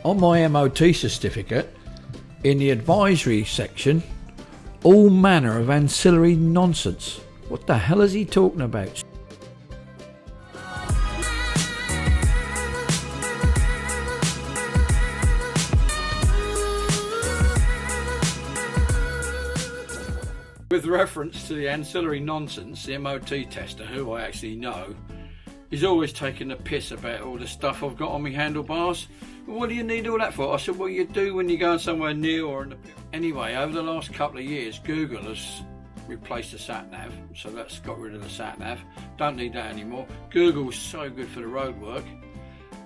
On my MOT certificate, in the advisory section, all manner of ancillary nonsense. What the hell is he talking about? With reference to the ancillary nonsense, the MOT tester, who I actually know, is always taking the piss about all the stuff I've got on my handlebars. Well, what do you need all that for? I said, well, you do when you're going somewhere new or in the... Anyway, over the last couple of years, Google has replaced the sat-nav, so that's got rid of the sat-nav. Don't need that anymore. Google's so good for the road work,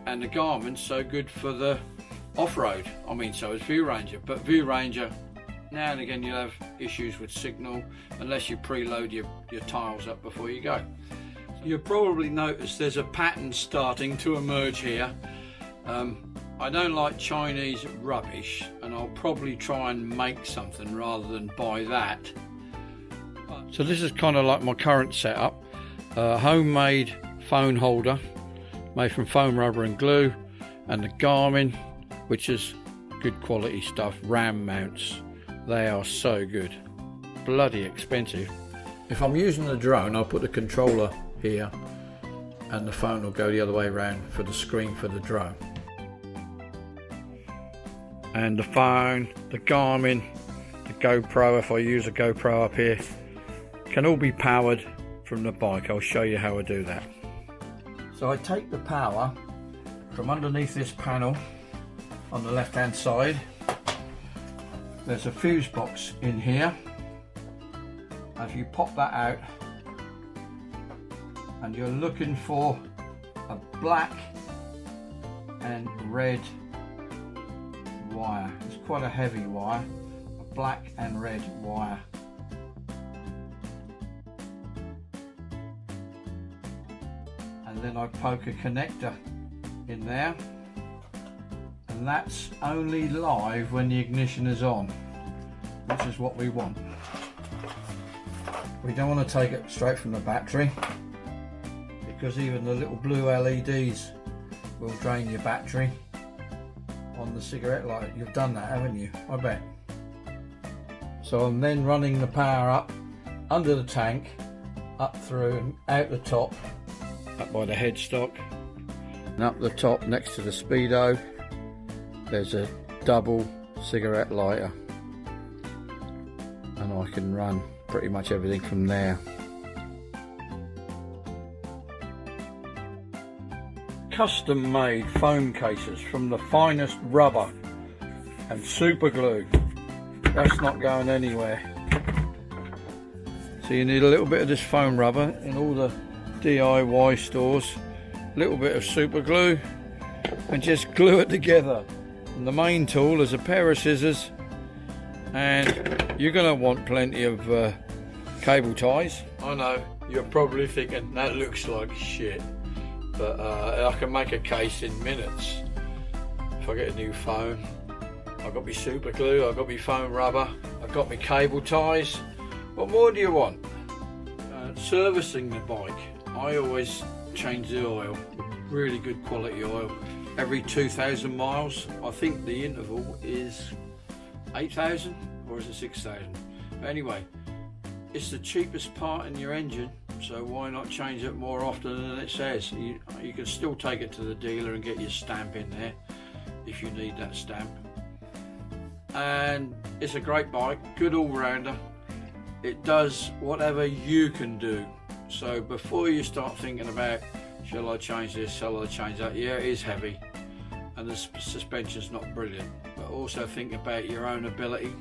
and the Garmin's so good for the off-road. I mean, so is View Ranger, but View Ranger, now and again you'll have issues with signal unless you preload your tiles up before you go. You'll probably notice there's a pattern starting to emerge here. I don't like Chinese rubbish, and I'll probably try and make something rather than buy that. So this is kind of like my current setup. A homemade phone holder made from foam rubber and glue, and the Garmin, which is good quality stuff, RAM mounts. They are so good. Bloody expensive. If I'm using the drone, I'll put the controller here and the phone will go the other way around for the screen for the drone. And the phone, the Garmin, the GoPro, if I use a GoPro up here, can all be powered from the bike. I'll show you how I do that. So I take the power from underneath this panel on the left hand side. There's a fuse box in here. As you pop that out, and you're looking for a black and red wire. It's quite a heavy wire, a black and red wire. And then I poke a connector in there, and that's only live when the ignition is on, which is what we want. We don't want to take it straight from the battery, because even the little blue LEDs will drain your battery on the cigarette light. You've done that, haven't you? I bet. So I'm then running the power up under the tank, up through and out the top, up by the headstock, and up the top next to the speedo there's a double cigarette lighter, and I can run pretty much everything from there. Custom made foam cases from the finest rubber and super glue. That's not going anywhere. So you need a little bit of this foam rubber in all the DIY stores, a little bit of super glue, and just glue it together. And the main tool is a pair of scissors, and you're going to want plenty of cable ties. I know you're probably thinking that looks like shit, but I can make a case in minutes. If I get a new phone, I've got my super glue, I've got my foam rubber, I've got my cable ties. What more do you want? Servicing the bike, I always change the oil, really good quality oil, every 2,000 miles. I think the interval is 8,000 or is it 6,000? Anyway, it's the cheapest part in your engine, so why not change it more often than it says? You can still take it to the dealer and get your stamp in there if you need that stamp. And it's a great bike, good all-rounder. It does whatever you can do. So before you start thinking about, shall I change this, shall I change that? Yeah, it is heavy and the suspension's not brilliant, but also think about your own ability.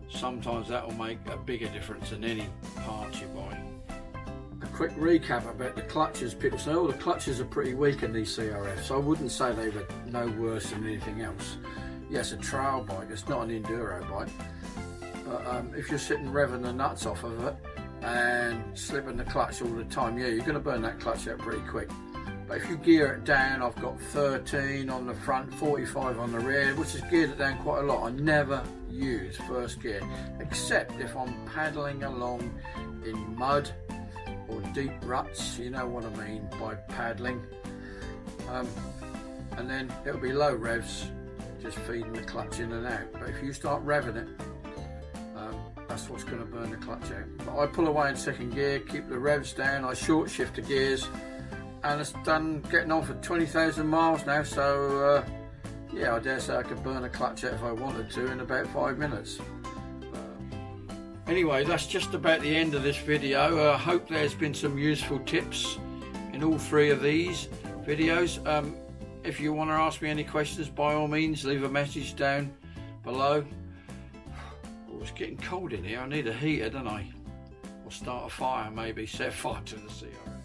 Sometimes that will make a bigger difference than any parts you buy. A quick recap about the clutches. People say, oh, the clutches are pretty weak in these CRFs. I wouldn't say they were no worse than anything else. Yes, a trail bike, it's not an enduro bike. But if you're sitting revving the nuts off of it and slipping the clutch all the time, yeah, you're going to burn that clutch out pretty quick. But if you gear it down, I've got 13 on the front, 45 on the rear, which has geared it down quite a lot. I never use first gear, except if I'm paddling along in mud or deep ruts, you know what I mean by paddling. And and then it'll be low revs, just feeding the clutch in and out. But if you start revving it, that's what's going to burn the clutch out. But I pull away in second gear, keep the revs down, I short shift the gears, and it's done getting on for 20,000 miles now, so yeah, I dare say I could burn a clutch out if I wanted to in about 5 minutes. Anyway, that's just about the end of this video. I hope there's been some useful tips in all 3 of these videos. If you want to ask me any questions, by all means leave a message down below. Oh, it's getting cold in here. I need a heater, don't I? Or start a fire maybe, set fire to the CRF.